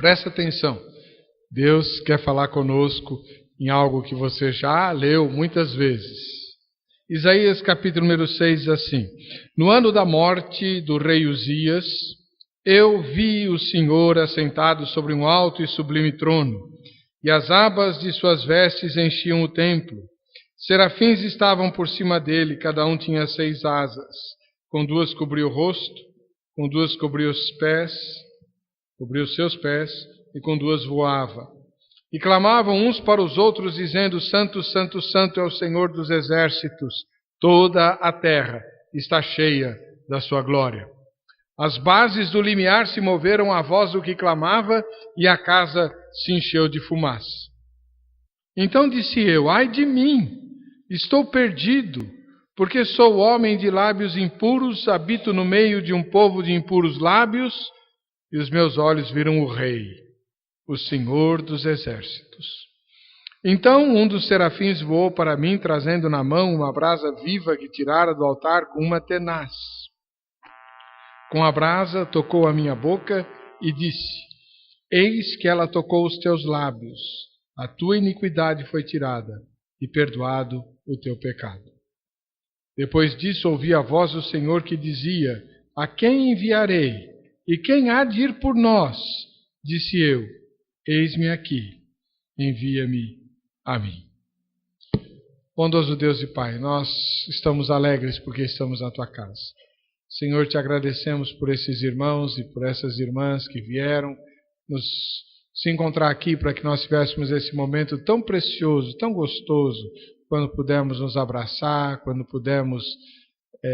Presta atenção. Deus quer falar conosco em algo que você já leu muitas vezes. Isaías capítulo número 6 diz assim: No ano da morte do rei Uzias, eu vi o Senhor assentado sobre um alto e sublime trono, e as abas de suas vestes enchiam o templo. Serafins estavam por cima dele, cada um tinha 6 asas. Com 2 cobria o rosto, com 2 cobria os pés, cobria os seus pés, e com 2 voava. E clamavam uns para os outros, dizendo: Santo, Santo, Santo é o Senhor dos exércitos, toda a terra está cheia da sua glória. As bases do limiar se moveram à voz do que clamava, e a casa se encheu de fumaça. Então disse eu: ai de mim, estou perdido, porque sou homem de lábios impuros, habito no meio de um povo de impuros lábios, e os meus olhos viram o Rei, o Senhor dos exércitos. Então um dos serafins voou para mim, trazendo na mão uma brasa viva que tirara do altar com uma tenaz. Com a brasa tocou a minha boca e disse: Eis que ela tocou os teus lábios, a tua iniquidade foi tirada e perdoado o teu pecado. Depois disso ouvi a voz do Senhor que dizia: A quem enviarei? E quem há de ir por nós? Disse eu: Eis-me aqui, envia-me a mim. Bondoso Deus e Pai, nós estamos alegres porque estamos na tua casa. Senhor, te agradecemos por esses irmãos e por essas irmãs que vieram se encontrar aqui para que nós tivéssemos esse momento tão precioso, tão gostoso, quando pudemos nos abraçar, quando pudemos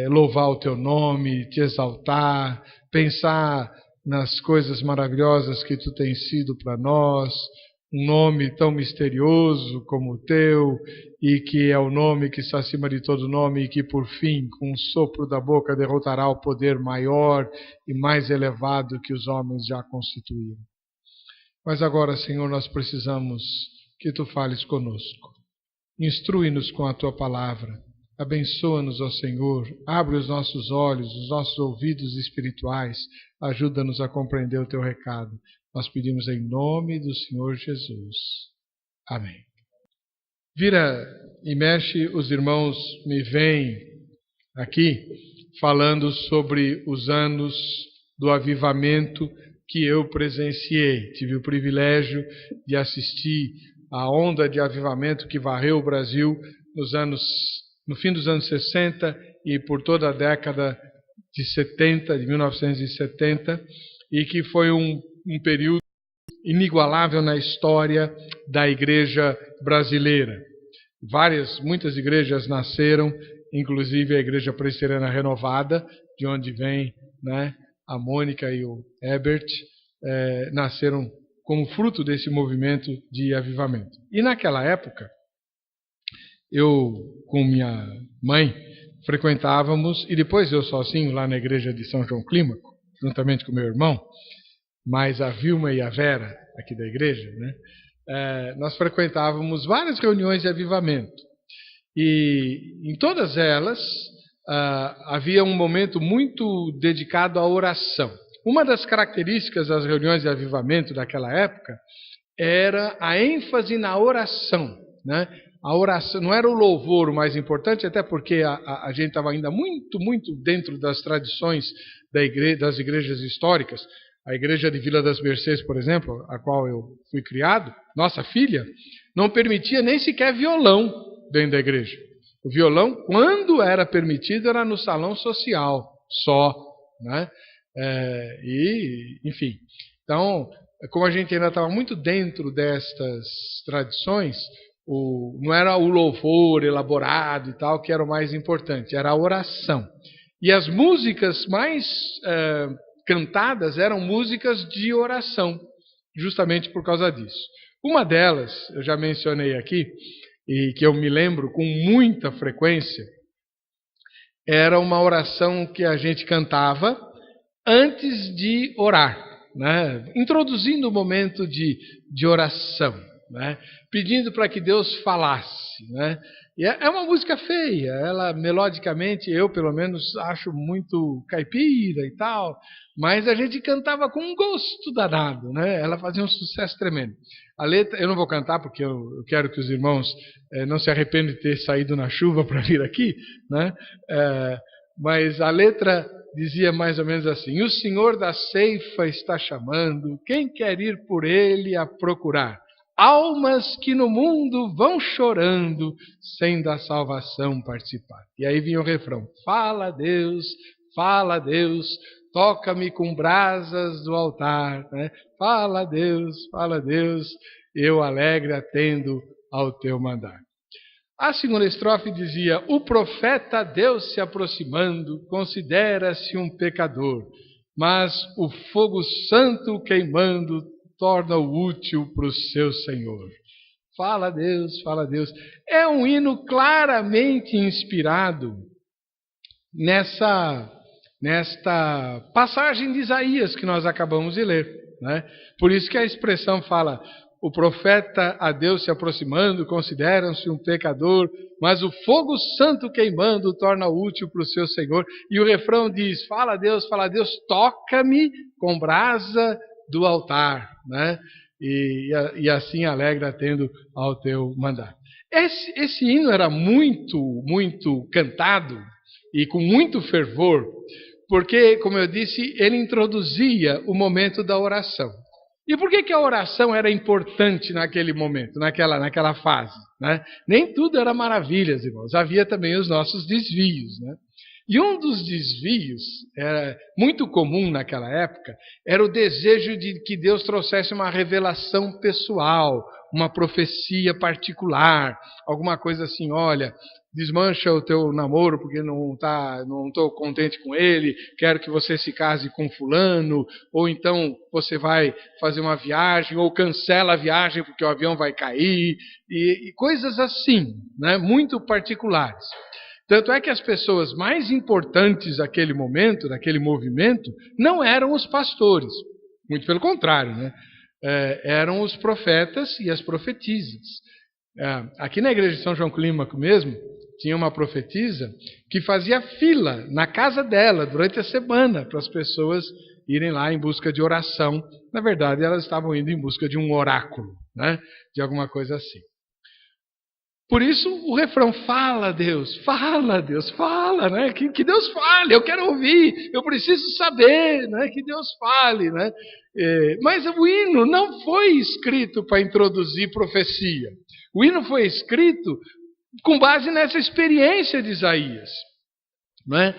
louvar o teu nome, te exaltar, pensar nas coisas maravilhosas que tu tens sido para nós, um nome tão misterioso como o teu, e que é o nome que está acima de todo nome, e que por fim, com um sopro da boca, derrotará o poder maior e mais elevado que os homens já constituíram. Mas agora, Senhor, nós precisamos que tu fales conosco. Instrui-nos com a tua palavra. Abençoa-nos, ó Senhor. Abre os nossos olhos, os nossos ouvidos espirituais. Ajuda-nos a compreender o teu recado. Nós pedimos em nome do Senhor Jesus. Amém. Vira e mexe, os irmãos me veem aqui falando sobre os anos do avivamento que eu presenciei. Tive o privilégio de assistir à onda de avivamento que varreu o Brasil no fim dos anos 60 e por toda a década de 70, de 1970, e que foi um período inigualável na história da igreja brasileira. Muitas igrejas nasceram, inclusive a Igreja Presbiteriana Renovada, de onde vem, a Mônica e o Herbert, nasceram como fruto desse movimento de avivamento. E naquela época, eu com minha mãe frequentávamos, e depois eu sozinho lá na igreja de São João Clímaco, juntamente com meu irmão, mais a Vilma e a Vera, aqui da igreja, nós frequentávamos várias reuniões de avivamento. E em todas elas havia um momento muito dedicado à oração. Uma das características das reuniões de avivamento daquela época era a ênfase na oração. A oração não era o louvor o mais importante, até porque a gente estava ainda muito, muito dentro das tradições das igrejas históricas. A igreja de Vila das Mercês, por exemplo, a qual eu fui criado, nossa filha, não permitia nem sequer violão dentro da igreja. O violão, quando era permitido, era no salão social só. Enfim. Então, como a gente ainda estava muito dentro destas tradições, não era o louvor elaborado e tal que era o mais importante, era a oração. E as músicas mais cantadas eram músicas de oração, justamente por causa disso. Uma delas, eu já mencionei aqui, e que eu me lembro com muita frequência, era uma oração que a gente cantava antes de orar, introduzindo o momento de oração. né? Pedindo para que Deus falasse, né? E é uma música feia, ela melodicamente, eu pelo menos acho muito caipira e tal, mas a gente cantava com um gosto danado, né? Ela fazia um sucesso tremendo. A letra, eu não vou cantar porque eu quero que os irmãos não se arrependam de ter saído na chuva para vir aqui, né? Mas a letra dizia mais ou menos assim: o Senhor da ceifa está chamando, quem quer ir por ele a procurar? Almas que no mundo vão chorando, sem da salvação participar. E aí vinha o refrão: fala Deus, Deus, toca-me com brasas do altar, né? Fala Deus, eu alegre atendo ao teu mandar. A segunda estrofe dizia: o profeta Deus se aproximando, considera-se um pecador, mas o fogo santo queimando torna-o útil para o seu Senhor. Fala Deus, fala Deus. É um hino claramente inspirado nesta passagem de Isaías que nós acabamos de ler, né? Por isso que a expressão fala: o profeta a Deus se aproximando, consideram-se um pecador, mas o fogo santo queimando torna útil para o seu Senhor. E o refrão diz: fala Deus, toca-me com brasa do altar, né? E assim alegra atendo ao teu mandar. Esse hino era muito cantado e com muito fervor, porque, como eu disse, ele introduzia o momento da oração. E por que a oração era importante naquele momento, naquela fase, né? Nem tudo era maravilhas, irmãos. Havia também os nossos desvios, né? E um dos desvios, muito comum naquela época, era o desejo de que Deus trouxesse uma revelação pessoal, uma profecia particular, alguma coisa assim: olha, desmancha o teu namoro porque não estou contente com ele, quero que você se case com fulano, ou então você vai fazer uma viagem, ou cancela a viagem porque o avião vai cair, e coisas assim, né, muito particulares. Tanto é que as pessoas mais importantes daquele momento, daquele movimento, não eram os pastores, muito pelo contrário, né? Eram os profetas e as profetisas. Aqui na igreja de São João Clímaco mesmo, tinha uma profetisa que fazia fila na casa dela durante a semana para as pessoas irem lá em busca de oração. Na verdade, elas estavam indo em busca de um oráculo, né? De alguma coisa assim. Por isso o refrão: fala Deus, fala, né? Que Deus fale, eu quero ouvir, eu preciso saber, né? Que Deus fale, né? Mas o hino não foi escrito para introduzir profecia. O hino foi escrito com base nessa experiência de Isaías, né?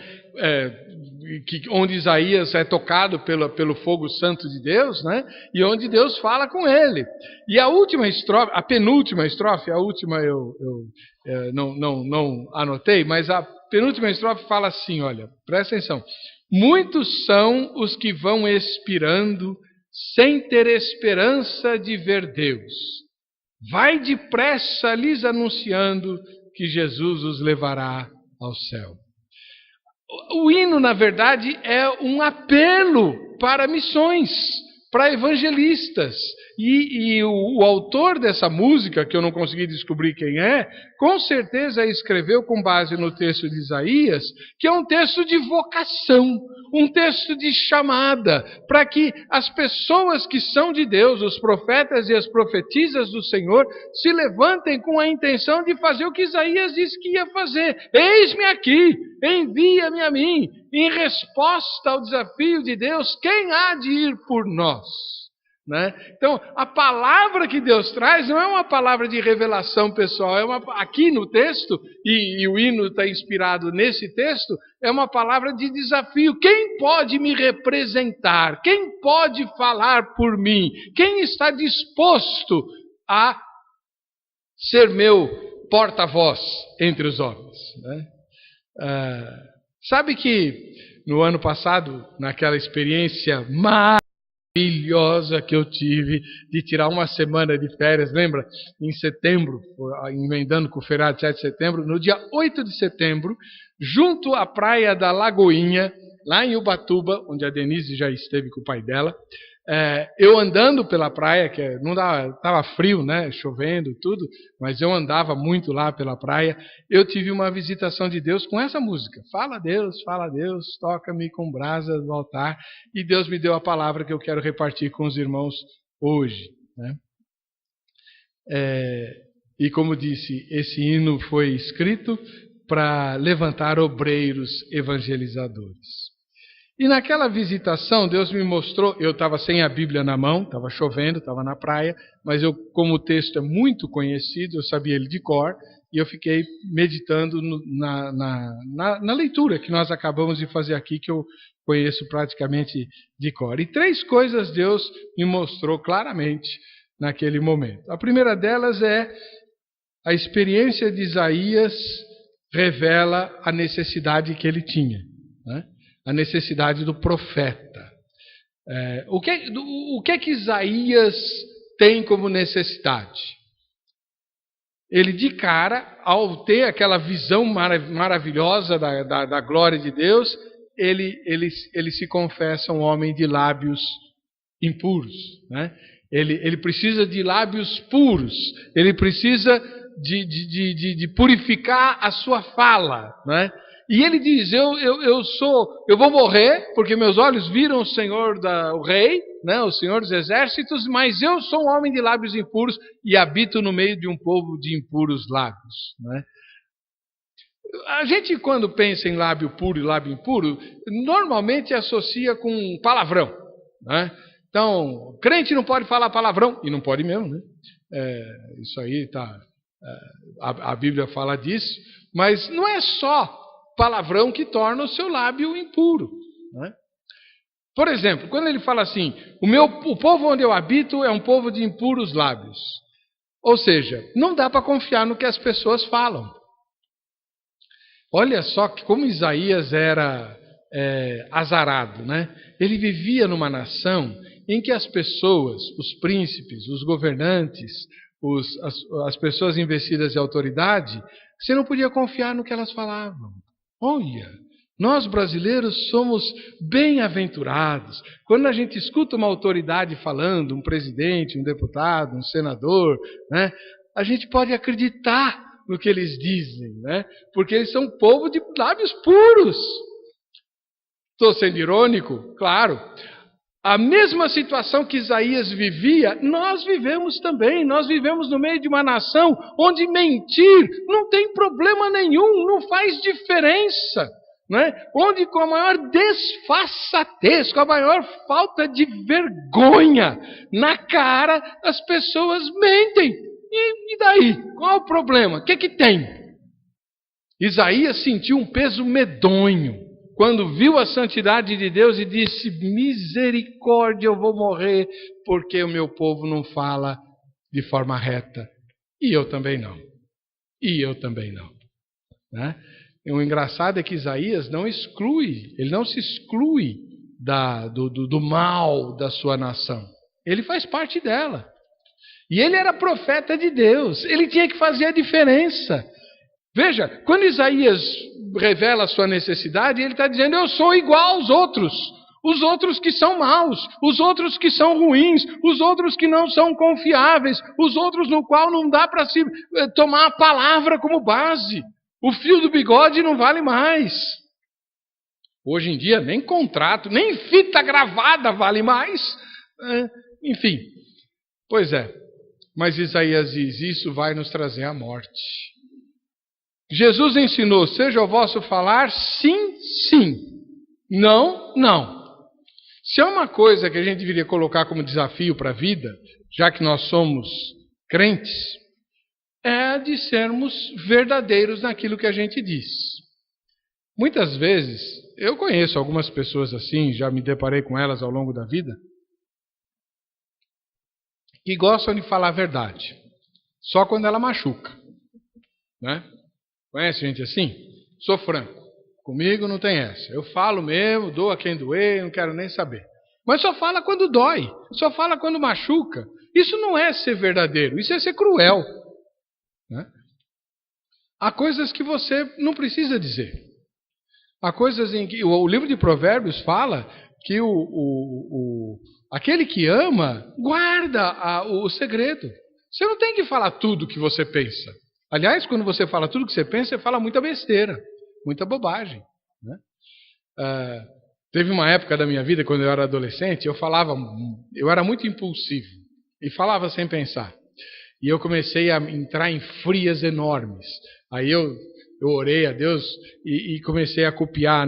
Onde Isaías é tocado pelo fogo santo de Deus, né? E onde Deus fala com ele. E a última estrofe, a penúltima estrofe, a última eu não anotei, mas a penúltima estrofe fala assim: olha, presta atenção: muitos são os que vão expirando sem ter esperança de ver Deus. Vai depressa lhes anunciando que Jesus os levará ao céu. O hino, na verdade, é um apelo para missões, para evangelistas. E o autor dessa música, que eu não consegui descobrir quem é, com certeza escreveu com base no texto de Isaías, que é um texto de vocação, um texto de chamada, para que as pessoas que são de Deus, os profetas e as profetisas do Senhor, se levantem com a intenção de fazer o que Isaías disse que ia fazer. Eis-me aqui, envia-me a mim, em resposta ao desafio de Deus, quem há de ir por nós? Né? Então, a palavra que Deus traz não é uma palavra de revelação pessoal, aqui no texto, e o hino está inspirado nesse texto, é uma palavra de desafio. Quem pode me representar? Quem pode falar por mim? Quem está disposto a ser meu porta-voz entre os homens? Né? Sabe que no ano passado, naquela experiência maravilhosa que eu tive de tirar uma semana de férias, lembra? Em setembro, emendando com o feriado de 7 de setembro, no dia 8 de setembro, junto à praia da Lagoinha, lá em Ubatuba, onde a Denise já esteve com o pai dela, eu andando pela praia, que não dava, estava frio, né, chovendo e tudo, mas eu andava muito lá pela praia, eu tive uma visitação de Deus com essa música. Fala Deus, toca-me com brasa do altar. E Deus me deu a palavra que eu quero repartir com os irmãos hoje, né? E como disse, esse hino foi escrito para levantar obreiros evangelizadores. E naquela visitação, Deus me mostrou, eu estava sem a Bíblia na mão, estava chovendo, estava na praia, mas como o texto é muito conhecido, eu sabia ele de cor, e eu fiquei meditando na leitura que nós acabamos de fazer aqui, que eu conheço praticamente de cor. E 3 coisas Deus me mostrou claramente naquele momento. A primeira delas é a experiência de Isaías revela a necessidade que ele tinha, né? A necessidade do profeta. O que é que Isaías tem como necessidade? Ele, de cara, ao ter aquela visão maravilhosa da glória de Deus, ele se confessa um homem de lábios impuros, né? Ele precisa de lábios puros, ele precisa de purificar a sua fala, né? E ele diz, eu vou morrer, porque meus olhos viram o Senhor, o Rei, né, o Senhor dos Exércitos, mas eu sou um homem de lábios impuros e habito no meio de um povo de impuros lábios, né? A gente, quando pensa em lábio puro e lábio impuro, normalmente associa com palavrão, né? Então, crente não pode falar palavrão, e não pode mesmo, né? Isso aí a Bíblia fala disso, mas não é só palavrão que torna o seu lábio impuro, né? Por exemplo, quando ele fala assim, o povo onde eu habito é um povo de impuros lábios. Ou seja, não dá para confiar no que as pessoas falam. Olha só como Isaías era azarado, né? Ele vivia numa nação em que as pessoas, os príncipes, os governantes, as pessoas investidas de autoridade, você não podia confiar no que elas falavam. Olha, nós brasileiros somos bem-aventurados. Quando a gente escuta uma autoridade falando, um presidente, um deputado, um senador, né, a gente pode acreditar no que eles dizem, né, porque eles são um povo de lábios puros. Estou sendo irônico? Claro. A mesma situação que Isaías vivia, nós vivemos também. Nós vivemos no meio de uma nação onde mentir não tem problema nenhum, não faz diferença, né? Onde com a maior desfaçatez, com a maior falta de vergonha na cara, as pessoas mentem. E daí? Qual o problema? O que tem? Isaías sentiu um peso medonho quando viu a santidade de Deus e disse, misericórdia, eu vou morrer, porque o meu povo não fala de forma reta. E eu também não. Né? E o engraçado é que Isaías não exclui, ele não se exclui do mal da sua nação. Ele faz parte dela. E ele era profeta de Deus, ele tinha que fazer a diferença. Veja, quando Isaías revela a sua necessidade, ele está dizendo, eu sou igual aos outros. Os outros que são maus, os outros que são ruins, os outros que não são confiáveis, os outros no qual não dá para se tomar a palavra como base. O fio do bigode não vale mais. Hoje em dia, nem contrato, nem fita gravada vale mais. Enfim, pois é. Mas Isaías diz, isso vai nos trazer a morte. Jesus ensinou, seja o vosso falar sim, sim, não, não. Se é uma coisa que a gente deveria colocar como desafio para a vida, já que nós somos crentes, é de sermos verdadeiros naquilo que a gente diz. Muitas vezes, eu conheço algumas pessoas assim, já me deparei com elas ao longo da vida, que gostam de falar a verdade, só quando ela machuca, né? Conhece gente assim? Sou franco. Comigo não tem essa. Eu falo mesmo, dou a quem doer, não quero nem saber. Mas só fala quando dói. Só fala quando machuca. Isso não é ser verdadeiro. Isso é ser cruel. Né? Há coisas que você não precisa dizer. Há coisas em que o livro de Provérbios fala que aquele que ama guarda o segredo. Você não tem que falar tudo o que você pensa. Aliás, quando você fala tudo o que você pensa, você fala muita besteira, muita bobagem, né? Teve uma época da minha vida, quando eu era adolescente, eu era muito impulsivo e falava sem pensar. E eu comecei a entrar em frias enormes. Aí eu orei a Deus e comecei a copiar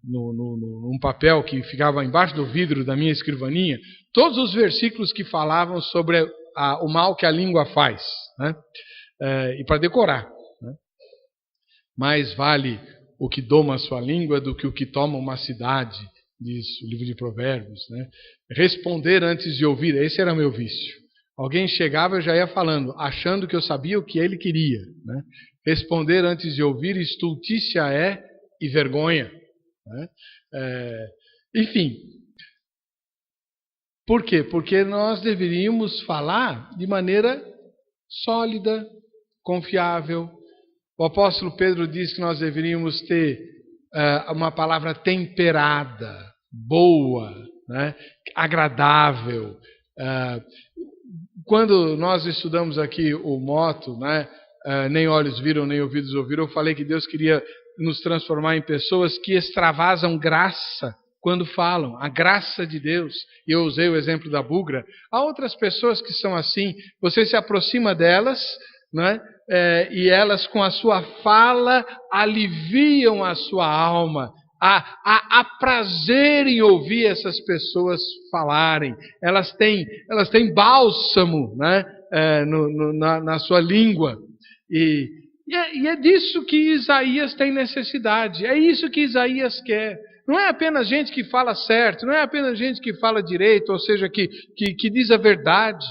num papel que ficava embaixo do vidro da minha escrivaninha todos os versículos que falavam sobre o mal que a língua faz, né? E para decorar, né? Mais vale o que doma a sua língua do que o que toma uma cidade, diz o livro de Provérbios, né? Responder antes de ouvir, esse era meu vício. Alguém chegava, eu já ia falando, achando que eu sabia o que ele queria, né? Responder antes de ouvir, estultícia é e vergonha, né? Enfim. Por quê? Porque nós deveríamos falar de maneira sólida, confiável. O apóstolo Pedro diz que nós deveríamos ter uma palavra temperada, boa, né? Agradável. Quando nós estudamos aqui o motto, né? Nem olhos viram, nem ouvidos ouviram, eu falei que Deus queria nos transformar em pessoas que extravasam graça quando falam, a graça de Deus. E eu usei o exemplo da bugra. Há outras pessoas que são assim, você se aproxima delas, né? E elas com a sua fala aliviam a sua alma. Há prazer em ouvir essas pessoas falarem. Elas têm bálsamo, né? Na sua língua. E é disso que Isaías tem necessidade. É isso que Isaías quer. Não é apenas gente que fala certo, não é apenas gente que fala direito, ou seja, que diz a verdade,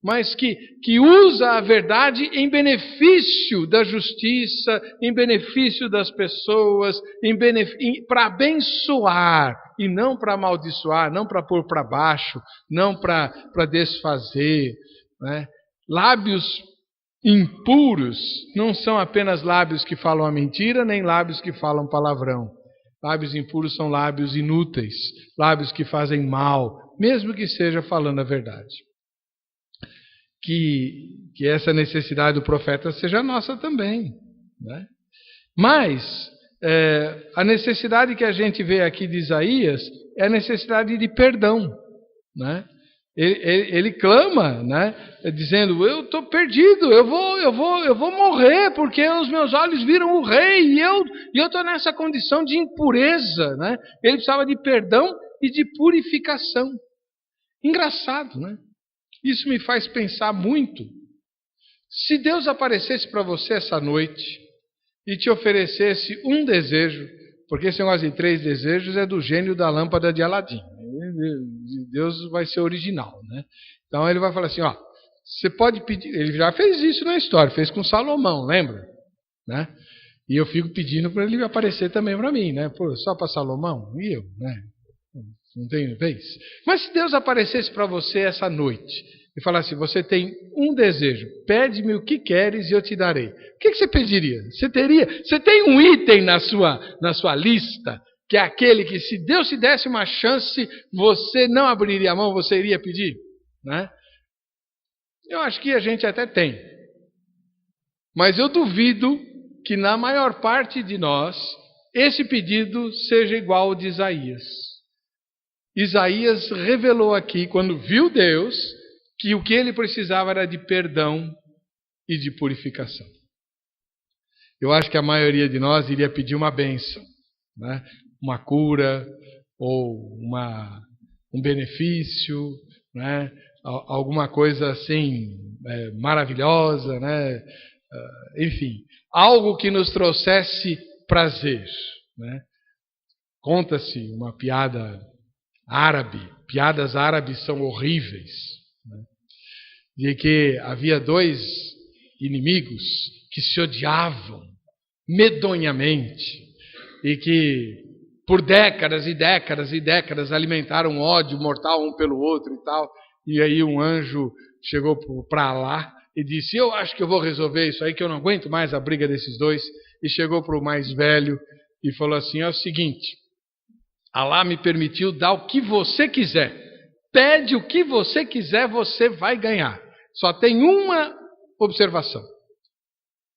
mas que usa a verdade em benefício da justiça, em benefício das pessoas, para abençoar e não para amaldiçoar, não para pôr para baixo, não para desfazer, né? Lábios impuros não são apenas lábios que falam a mentira, nem lábios que falam palavrão. Lábios impuros são lábios inúteis, lábios que fazem mal, mesmo que seja falando a verdade. Que essa necessidade do profeta seja nossa também, né? Mas a necessidade que a gente vê aqui de Isaías é a necessidade de perdão, né? Ele clama, né, dizendo: eu estou perdido, eu vou morrer, porque os meus olhos viram o rei, e eu estou nessa condição de impureza, né? Ele precisava de perdão e de purificação. Engraçado, né? Isso me faz pensar muito. Se Deus aparecesse para você essa noite e te oferecesse um desejo, porque esse negócio de 3 desejos é do gênio da lâmpada de Aladim. Deus vai ser original, né? Então ele vai falar assim, ó, você pode pedir, ele já fez isso na história, fez com Salomão, lembra? Né? E eu fico pedindo para ele aparecer também para mim, né? Pô, só para Salomão? E eu, né? Não tenho vez. Mas se Deus aparecesse para você essa noite e falasse, você tem um desejo, pede-me o que queres e eu te darei. O que você pediria? Você tem um item na sua lista, que é aquele que, se Deus te desse uma chance, você não abriria a mão, você iria pedir? Né? Eu acho que a gente até tem. Mas eu duvido que na maior parte de nós, esse pedido seja igual ao de Isaías. Isaías revelou aqui, quando viu Deus, que o que ele precisava era de perdão e de purificação. Eu acho que a maioria de nós iria pedir uma bênção, né? Uma cura ou um benefício, né? Alguma coisa assim maravilhosa, né? Enfim, algo que nos trouxesse prazer, né? Conta-se uma piada árabe, piadas árabes são horríveis, né? De que havia 2 inimigos que se odiavam medonhamente e que por décadas e décadas e décadas alimentaram ódio mortal um pelo outro e tal. E aí um anjo chegou para Alá e disse, eu acho que eu vou resolver isso aí, que eu não aguento mais a briga desses 2. E chegou para o mais velho e falou assim, é o seguinte, Alá me permitiu dar o que você quiser. Pede o que você quiser, você vai ganhar. Só tem uma observação.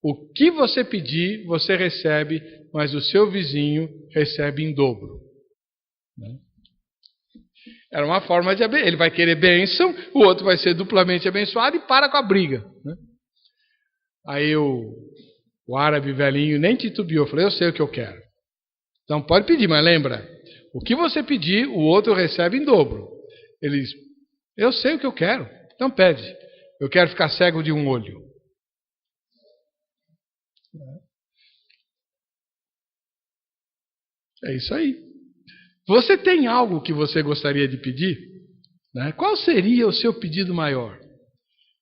O que você pedir, você recebe, mas o seu vizinho recebe em dobro. Era uma forma de abençoar. Ele vai querer bênção, o outro vai ser duplamente abençoado e para com a briga. Aí o árabe velhinho nem titubeou, falou, eu sei o que eu quero. Então pode pedir, mas lembra, o que você pedir, o outro recebe em dobro. Ele diz, eu sei o que eu quero, então pede. Eu quero ficar cego de um olho. É isso aí. Você tem algo que você gostaria de pedir? Né? Qual seria o seu pedido maior?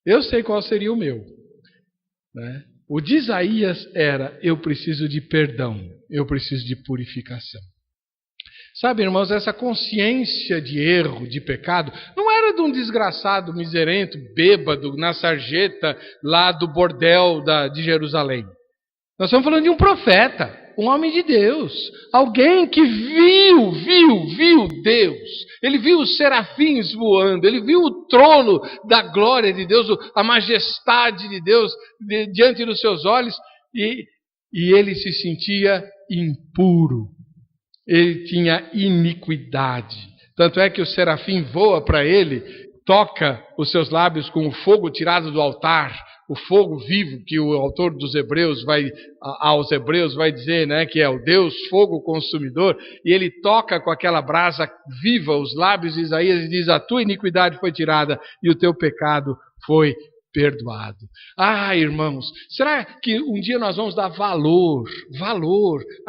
Eu sei qual seria o meu. Né? O de Isaías era, eu preciso de perdão, eu preciso de purificação. Sabe, irmãos, essa consciência de erro, de pecado, não era de um desgraçado, miserento, bêbado, na sarjeta lá do bordel de Jerusalém. Nós estamos falando de um profeta, um homem de Deus, alguém que viu Deus. Ele viu os serafins voando, ele viu o trono da glória de Deus, a majestade de Deus diante dos seus olhos, e ele se sentia impuro. Ele tinha iniquidade. Tanto é que o serafim voa para ele, toca os seus lábios com o fogo tirado do altar, o fogo vivo que o autor dos Hebreus aos Hebreus vai dizer, né, que é o Deus fogo consumidor, e ele toca com aquela brasa viva os lábios de Isaías e diz, a tua iniquidade foi tirada e o teu pecado foi perdoado. Ah, irmãos, será que um dia nós vamos dar valor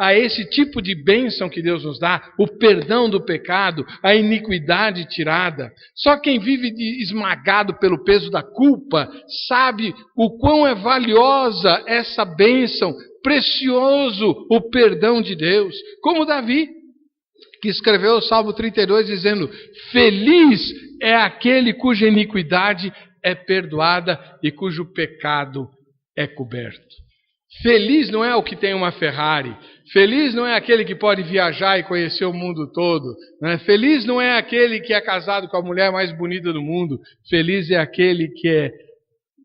a esse tipo de bênção que Deus nos dá, o perdão do pecado, a iniquidade tirada? Só quem vive esmagado pelo peso da culpa sabe o quão é valiosa essa bênção, precioso o perdão de Deus. Como Davi, que escreveu o Salmo 32 dizendo, feliz é aquele cuja iniquidade é perdoada e cujo pecado é coberto. Feliz não é o que tem uma Ferrari. Feliz não é aquele que pode viajar e conhecer o mundo todo. Né? Feliz não é aquele que é casado com a mulher mais bonita do mundo. Feliz é aquele que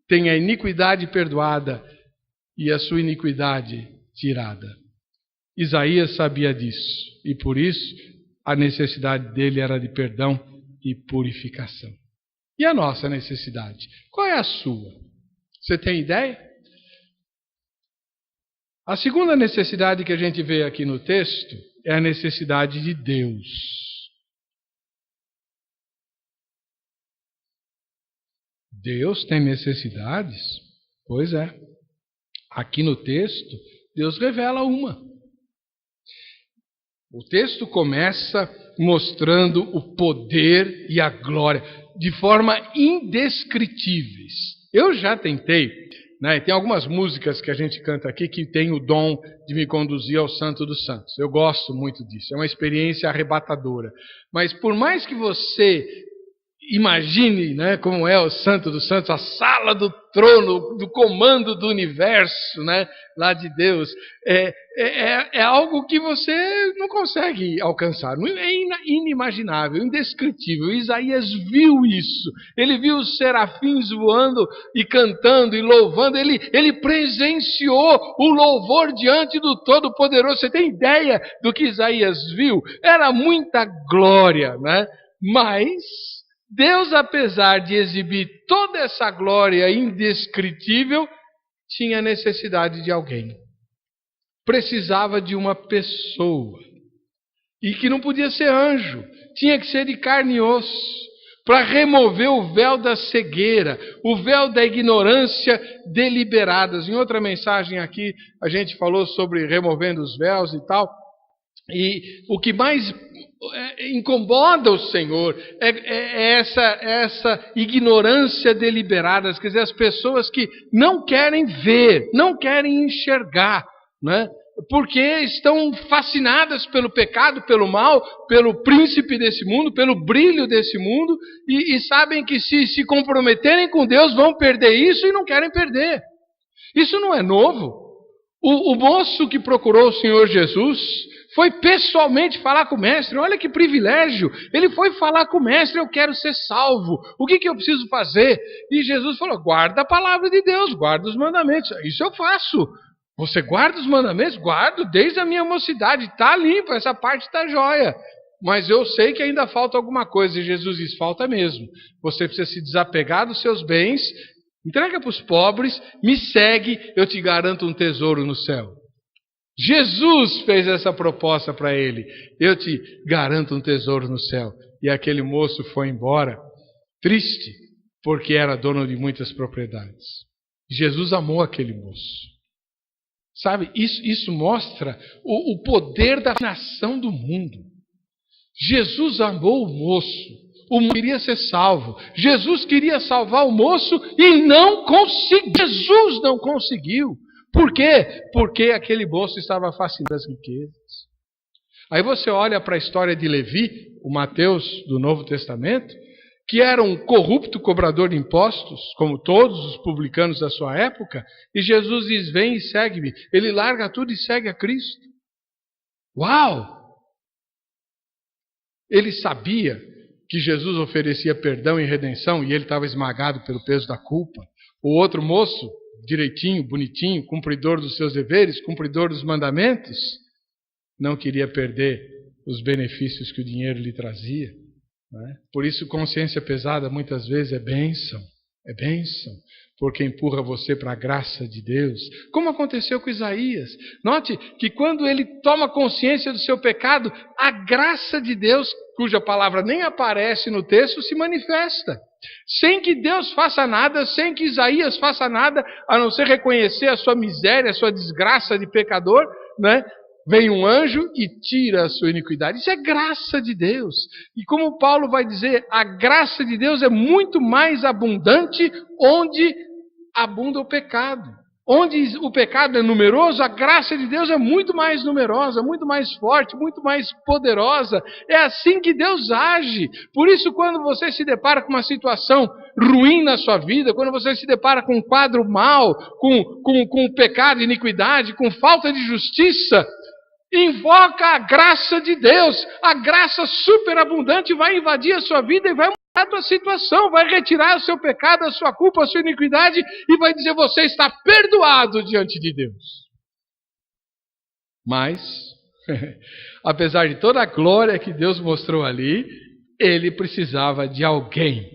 tem a iniquidade perdoada e a sua iniquidade tirada. Isaías sabia disso e por isso a necessidade dele era de perdão e purificação. E a nossa necessidade? Qual é a sua? Você tem ideia? A segunda necessidade que a gente vê aqui no texto é a necessidade de Deus. Deus tem necessidades? Pois é. Aqui no texto, Deus revela uma. O texto começa mostrando o poder e a glória de forma indescritíveis. Eu já tentei, né? Tem algumas músicas que a gente canta aqui que tem o dom de me conduzir ao Santo dos Santos. Eu gosto muito disso, é uma experiência arrebatadora. Mas por mais que você imagine, né, como é o Santo dos Santos, a sala do trono, do comando do universo, né, lá de Deus, é algo que você não consegue alcançar, é inimaginável, indescritível. Isaías viu isso, ele viu os serafins voando e cantando e louvando, ele presenciou o louvor diante do Todo-Poderoso. Você tem ideia do que Isaías viu? Era muita glória, né? Mas Deus, apesar de exibir toda essa glória indescritível, tinha necessidade de alguém. Precisava de uma pessoa. E que não podia ser anjo. Tinha que ser de carne e osso. Para remover o véu da cegueira, o véu da ignorância deliberadas. Em outra mensagem aqui, a gente falou sobre removendo os véus e tal. E o que mais incomoda o Senhor é essa ignorância deliberada, quer dizer, as pessoas que não querem ver, não querem enxergar, né? Porque estão fascinadas pelo pecado, pelo mal, pelo príncipe desse mundo, pelo brilho desse mundo, e sabem que se comprometerem com Deus vão perder isso e não querem perder. Isso não é novo. O moço que procurou o Senhor Jesus foi pessoalmente falar com o mestre. Olha que privilégio. Ele foi falar com o mestre, eu quero ser salvo. O que eu preciso fazer? E Jesus falou, guarda a palavra de Deus, guarda os mandamentos. Isso eu faço. Você guarda os mandamentos? Guardo desde a minha mocidade. Está limpo, essa parte está jóia. Mas eu sei que ainda falta alguma coisa. E Jesus diz, falta mesmo. Você precisa se desapegar dos seus bens, entrega para os pobres, me segue, eu te garanto um tesouro no céu. Jesus fez essa proposta para ele. Eu te garanto um tesouro no céu. E aquele moço foi embora, triste, porque era dono de muitas propriedades. Jesus amou aquele moço. Sabe, isso mostra o poder da nação do mundo. Jesus amou o moço. O moço queria ser salvo. Jesus queria salvar o moço e não conseguiu. Jesus não conseguiu. Por quê? Porque aquele moço estava fascinado das riquezas. Aí você olha para a história de Levi, o Mateus do Novo Testamento, que era um corrupto cobrador de impostos, como todos os publicanos da sua época, e Jesus diz, vem e segue-me. Ele larga tudo e segue a Cristo. Uau! Ele sabia que Jesus oferecia perdão e redenção, e ele estava esmagado pelo peso da culpa. O outro moço, direitinho, bonitinho, cumpridor dos seus deveres, cumpridor dos mandamentos, não queria perder os benefícios que o dinheiro lhe trazia. Não é? Por isso, consciência pesada muitas vezes é bênção, porque empurra você para a graça de Deus, como aconteceu com Isaías. Note que quando ele toma consciência do seu pecado, a graça de Deus, cuja palavra nem aparece no texto, se manifesta. Sem que Deus faça nada, sem que Isaías faça nada, a não ser reconhecer a sua miséria, a sua desgraça de pecador, né? Vem um anjo e tira a sua iniquidade. Isso é graça de Deus. E como Paulo vai dizer, a graça de Deus é muito mais abundante onde abunda o pecado. Onde o pecado é numeroso, a graça de Deus é muito mais numerosa, muito mais forte, muito mais poderosa. É assim que Deus age. Por isso, quando você se depara com uma situação ruim na sua vida, quando você se depara com um quadro mau, com pecado, iniquidade, com falta de justiça, invoca a graça de Deus. A graça superabundante vai invadir a sua vida e vai mudar a tua situação, vai retirar o seu pecado, a sua culpa, a sua iniquidade e vai dizer, você está perdoado diante de Deus. Mas, apesar de toda a glória que Deus mostrou ali, ele precisava de alguém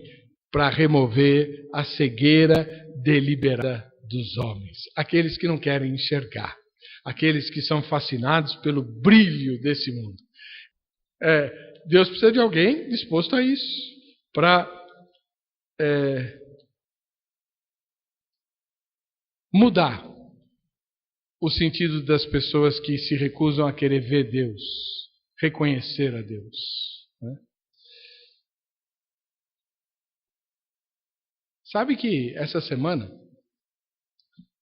para remover a cegueira deliberada dos homens, aqueles que não querem enxergar, aqueles que são fascinados pelo brilho desse mundo. Deus precisa de alguém disposto a isso, para mudar o sentido das pessoas que se recusam a querer ver Deus, reconhecer a Deus. Né? Sabe que essa semana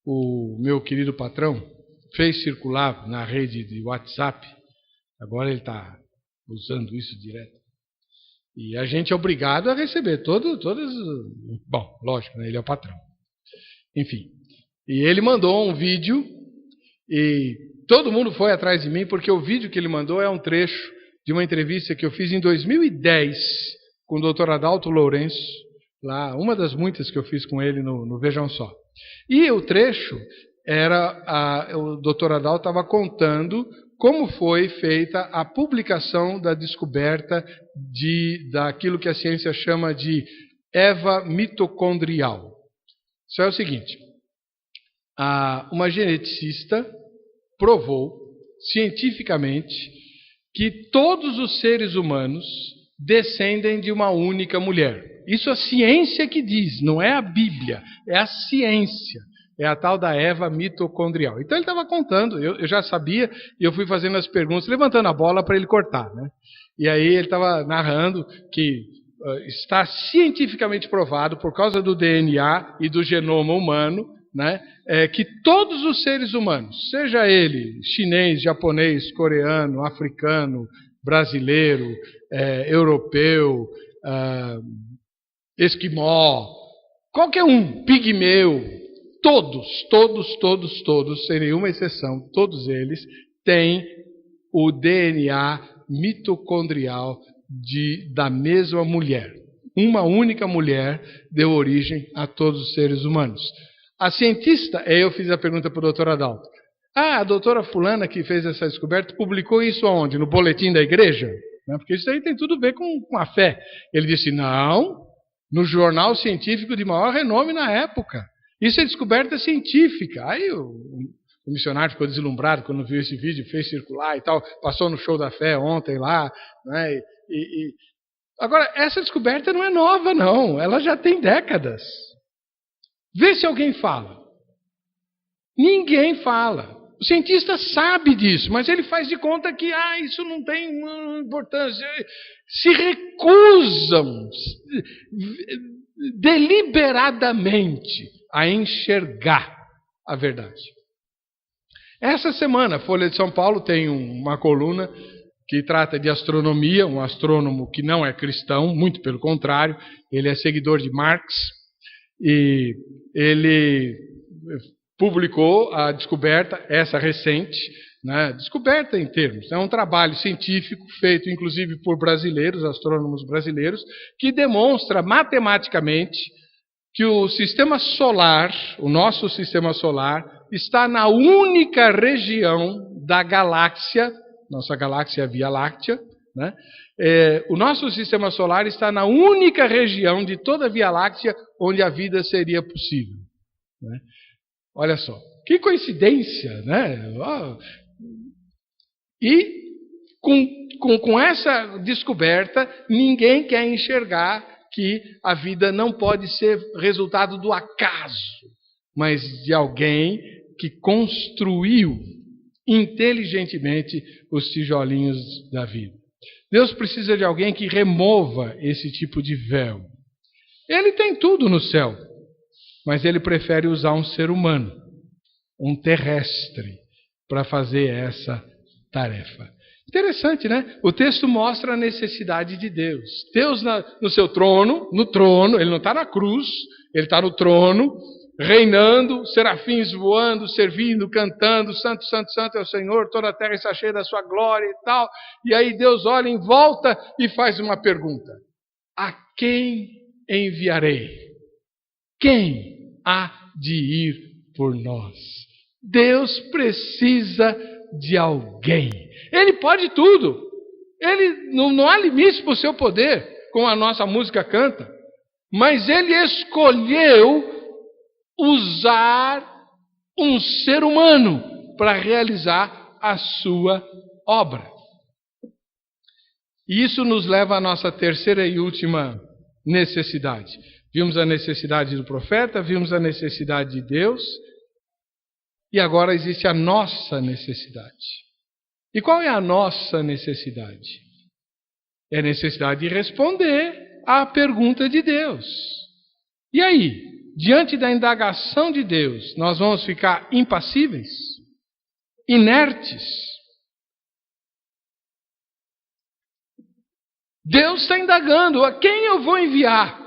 o meu querido patrão fez circular na rede de WhatsApp, agora ele está usando isso direto, e a gente é obrigado a receber todas... Bom, lógico, né? Ele é o patrão. Enfim, e ele mandou um vídeo e todo mundo foi atrás de mim porque o vídeo que ele mandou é um trecho de uma entrevista que eu fiz em 2010 com o Dr. Adalto Lourenço, lá, uma das muitas que eu fiz com ele no Vejam Só. E o trecho era, o Dr. Adalto estava contando como foi feita a publicação da descoberta daquilo que a ciência chama de Eva mitocondrial. Isso é o seguinte, uma geneticista provou cientificamente que todos os seres humanos descendem de uma única mulher. Isso a ciência que diz, não é a Bíblia, é a ciência. É a tal da Eva mitocondrial. Então ele estava contando, eu já sabia, e eu fui fazendo as perguntas, levantando a bola para ele cortar. Né? E aí ele estava narrando que está cientificamente provado, por causa do DNA e do genoma humano, né, que todos os seres humanos, seja ele chinês, japonês, coreano, africano, brasileiro, europeu, esquimó, qualquer um, pigmeu, todos, sem nenhuma exceção, todos eles têm o DNA mitocondrial da mesma mulher. Uma única mulher deu origem a todos os seres humanos. A cientista, eu fiz a pergunta para o doutor Adalto. A doutora fulana que fez essa descoberta publicou isso aonde? No boletim da igreja? Porque isso aí tem tudo a ver com a fé. Ele disse, não, no jornal científico de maior renome na época. Isso é descoberta científica. Aí o missionário ficou deslumbrado quando viu esse vídeo, fez circular e tal, passou no show da fé ontem lá. Né? Agora, essa descoberta não é nova, não. Ela já tem décadas. Vê se alguém fala. Ninguém fala. O cientista sabe disso, mas ele faz de conta que isso não tem importância. Se recusam deliberadamente a enxergar a verdade. Essa semana, a Folha de São Paulo tem uma coluna que trata de astronomia, um astrônomo que não é cristão, muito pelo contrário, ele é seguidor de Marx, e ele publicou a descoberta, essa recente, né, descoberta em termos, é um trabalho científico feito inclusive por brasileiros, astrônomos brasileiros, que demonstra matematicamente que o sistema solar, o nosso sistema solar, está na única região da galáxia, nossa galáxia é a Via Láctea, né? O nosso sistema solar está na única região de toda a Via Láctea onde a vida seria possível. Né? Olha só, que coincidência, né? E com essa descoberta, ninguém quer enxergar que a vida não pode ser resultado do acaso, mas de alguém que construiu inteligentemente os tijolinhos da vida. Deus precisa de alguém que remova esse tipo de véu. Ele tem tudo no céu, mas ele prefere usar um ser humano, um terrestre, para fazer essa tarefa. Interessante, né? O texto mostra a necessidade de Deus. Deus no seu trono, ele não está na cruz, ele está no trono, reinando, serafins voando, servindo, cantando, santo, santo, santo é o Senhor, toda a terra está cheia da sua glória e tal. E aí Deus olha em volta e faz uma pergunta: a quem enviarei? Quem há de ir por nós? Deus precisa de alguém. Ele pode tudo. Ele não há limites para o seu poder, como a nossa música canta. Mas ele escolheu usar um ser humano para realizar a sua obra. E isso nos leva à nossa terceira e última necessidade. Vimos a necessidade do profeta, vimos a necessidade de Deus, e agora existe a nossa necessidade. E qual é a nossa necessidade? É a necessidade de responder à pergunta de Deus. E aí, diante da indagação de Deus, nós vamos ficar impassíveis? Inertes? Deus está indagando: a quem eu vou enviar?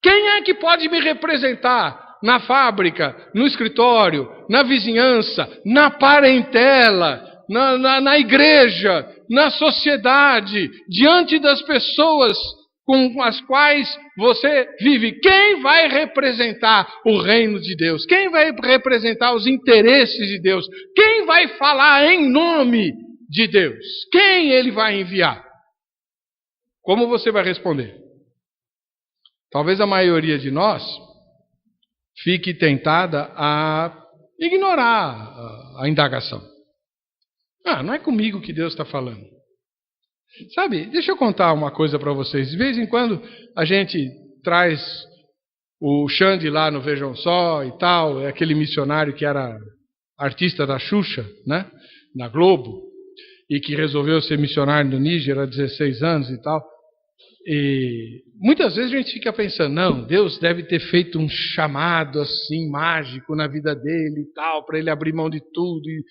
Quem é que pode me representar? Na fábrica, no escritório, na vizinhança, na parentela, na igreja, na sociedade, diante das pessoas com as quais você vive. Quem vai representar o reino de Deus? Quem vai representar os interesses de Deus? Quem vai falar em nome de Deus? Quem ele vai enviar? Como você vai responder? Talvez a maioria de nós fique tentada a ignorar a indagação. Não é comigo que Deus está falando. Sabe, deixa eu contar uma coisa para vocês. De vez em quando a gente traz o Xande lá no Vejam Só e tal, é aquele missionário que era artista da Xuxa, né, na Globo, e que resolveu ser missionário no Níger há 16 anos e tal. E muitas vezes a gente fica pensando: não, Deus deve ter feito um chamado assim mágico na vida dele e tal, para ele abrir mão de tudo. E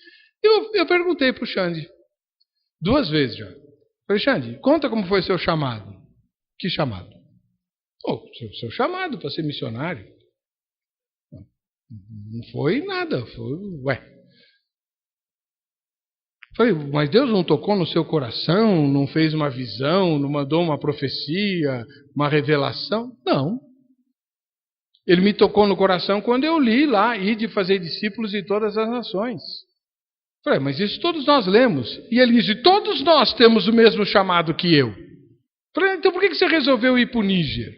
eu perguntei para o Xande 2 vezes já. Falei: Xande, conta como foi seu chamado. Que chamado? Seu chamado para ser missionário. Não foi nada. Falei, mas Deus não tocou no seu coração, não fez uma visão, não mandou uma profecia, uma revelação? Não. Ele me tocou no coração quando eu li lá, de fazer discípulos de todas as nações. Falei, mas isso todos nós lemos. E ele disse, todos nós temos o mesmo chamado que eu. Falei, então por que você resolveu ir para o Níger?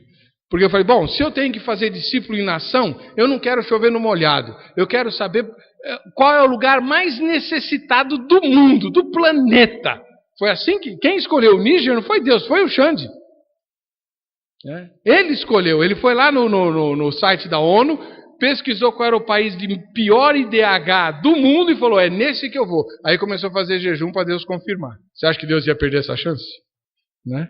Porque eu falei, bom, se eu tenho que fazer discípulo em nação, eu não quero chover no molhado. Eu quero saber qual é o lugar mais necessitado do mundo, do planeta. Foi assim que quem escolheu o Níger não foi Deus, foi o Xande. Ele escolheu, ele foi lá no site da ONU, pesquisou qual era o país de pior IDH do mundo e falou, é nesse que eu vou. Aí começou a fazer jejum para Deus confirmar. Você acha que Deus ia perder essa chance? Né?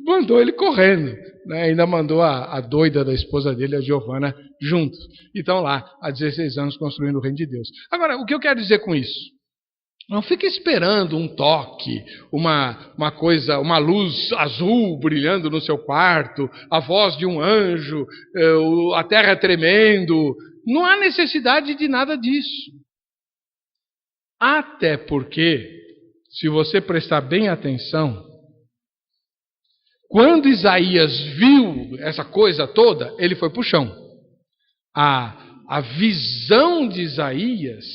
Mandou ele correndo, né? Ainda mandou a doida da esposa dele, a Giovana, juntos. E estão lá, há 16 anos, construindo o reino de Deus. Agora, o que eu quero dizer com isso? Não fica esperando um toque, uma coisa, uma luz azul brilhando no seu quarto, a voz de um anjo, a terra tremendo. Não há necessidade de nada disso. Até porque, se você prestar bem atenção, quando Isaías viu essa coisa toda, ele foi para o chão. A visão de Isaías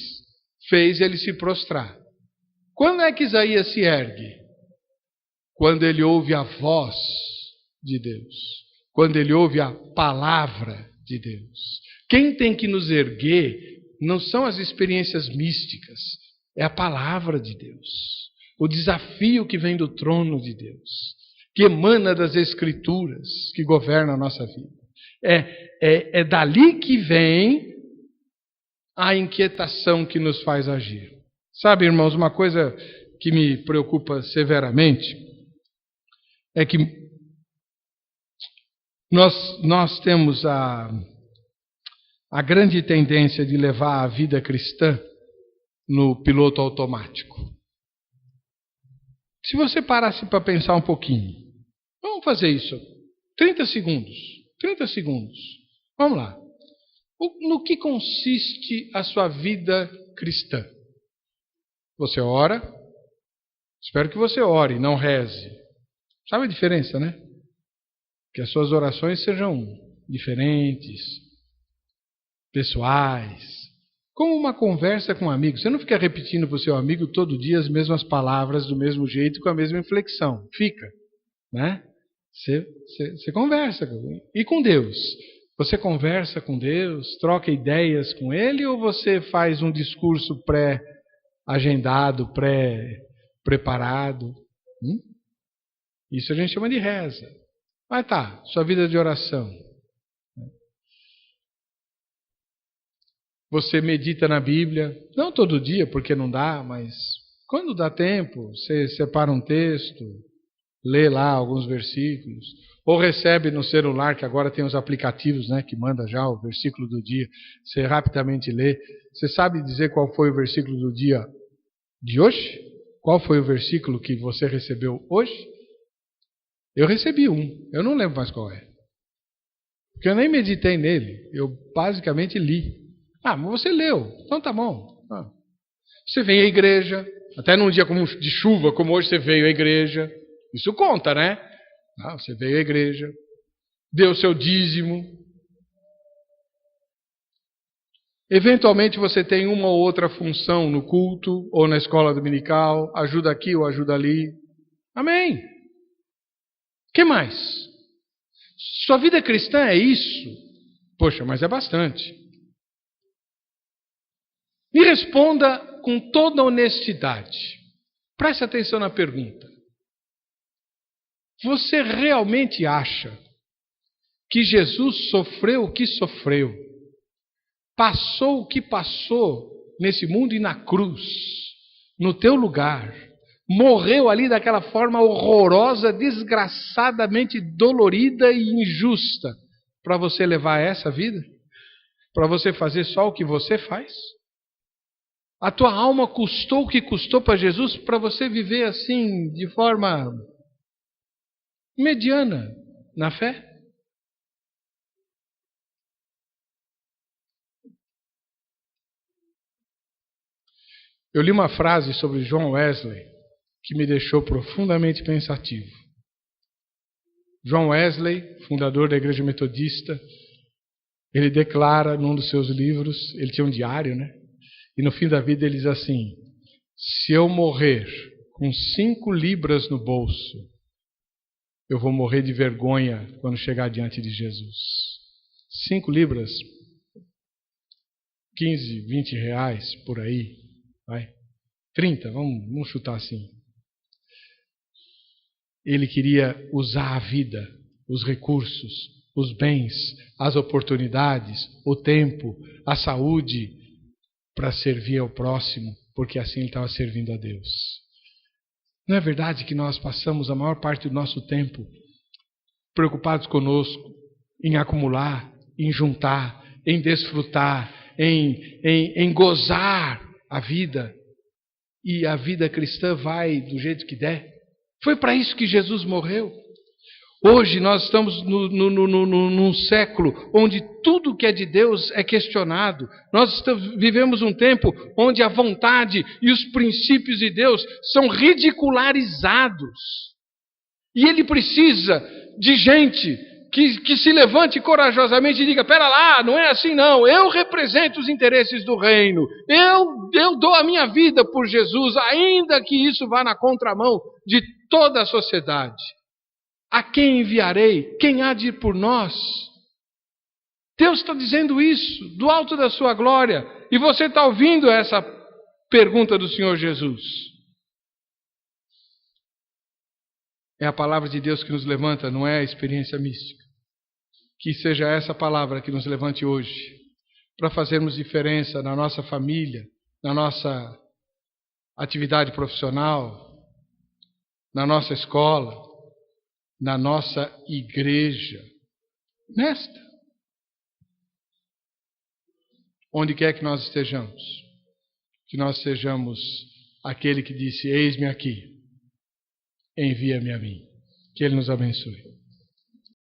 fez ele se prostrar. Quando é que Isaías se ergue? Quando ele ouve a voz de Deus. Quando ele ouve a palavra de Deus. Quem tem que nos erguer não são as experiências místicas, é a palavra de Deus. O desafio que vem do trono de Deus, que emana das Escrituras, que governa a nossa vida. É dali que vem a inquietação que nos faz agir. Sabe, irmãos, uma coisa que me preocupa severamente é que nós temos a grande tendência de levar a vida cristã no piloto automático. Se você parasse para pensar um pouquinho, vamos fazer isso. 30 segundos. 30 segundos. Vamos lá. No que consiste a sua vida cristã? Você ora? Espero que você ore, não reze. Sabe a diferença, né? Que as suas orações sejam diferentes, pessoais, como uma conversa com um amigo. Você não fica repetindo para o seu amigo todo dia as mesmas palavras do mesmo jeito, com a mesma inflexão. Fica, né? Você conversa e com Deus. Você conversa com Deus, troca ideias com Ele, ou você faz um discurso pré-agendado, pré-preparado? Isso a gente chama de reza. Mas tá, sua vida de oração. Você medita na Bíblia, não todo dia, porque não dá, mas quando dá tempo, você separa um texto, lê lá alguns versículos, ou recebe no celular, que agora tem os aplicativos, né, que manda já o versículo do dia, você rapidamente lê. Você sabe dizer qual foi o versículo do dia de hoje? Qual foi o versículo que você recebeu hoje? Eu recebi um, eu não lembro mais qual é. Porque eu nem meditei nele, eu basicamente li. Ah, mas você leu, então tá bom. Você vem à igreja, até num dia de chuva, como hoje você veio à igreja. Isso conta, né? Você veio à igreja, deu seu dízimo. Eventualmente você tem uma ou outra função no culto ou na escola dominical, ajuda aqui ou ajuda ali. Amém. O que mais? Sua vida cristã é isso? Poxa, mas é bastante. Me responda com toda honestidade. Preste atenção na pergunta. Você realmente acha que Jesus sofreu o que sofreu, passou o que passou nesse mundo e na cruz, no teu lugar, morreu ali daquela forma horrorosa, desgraçadamente dolorida e injusta, para você levar essa vida? Para você fazer só o que você faz? A tua alma custou o que custou para Jesus para você viver assim, de forma mediana na fé? Eu li uma frase sobre John Wesley que me deixou profundamente pensativo. John Wesley, fundador da Igreja Metodista, ele declara num dos seus livros, ele tinha um diário, né? E no fim da vida ele diz assim: se eu morrer com 5 libras no bolso, eu vou morrer de vergonha quando chegar diante de Jesus. 5 libras, 15, 20 reais por aí, vai. 30, vamos chutar assim. Ele queria usar a vida, os recursos, os bens, as oportunidades, o tempo, a saúde, para servir ao próximo, porque assim ele estava servindo a Deus. Não é verdade que nós passamos a maior parte do nosso tempo preocupados conosco, em acumular, em juntar, em desfrutar, em gozar a vida, e a vida cristã vai do jeito que der? Foi para isso que Jesus morreu. Hoje nós estamos num século onde tudo que é de Deus é questionado. Nós vivemos um tempo onde a vontade e os princípios de Deus são ridicularizados. E Ele precisa de gente que se levante corajosamente e diga: pera lá, não é assim não, eu represento os interesses do reino, eu dou a minha vida por Jesus, ainda que isso vá na contramão de toda a sociedade. A quem enviarei? Quem há de ir por nós? Deus está dizendo isso do alto da sua glória. E você está ouvindo essa pergunta do Senhor Jesus. É a palavra de Deus que nos levanta, não é a experiência mística. Que seja essa palavra que nos levante hoje, para fazermos diferença na nossa família, na nossa atividade profissional, na nossa escola, na nossa igreja, nesta. Onde quer que nós estejamos, que nós sejamos aquele que disse: eis-me aqui, envia-me a mim. Que Ele nos abençoe.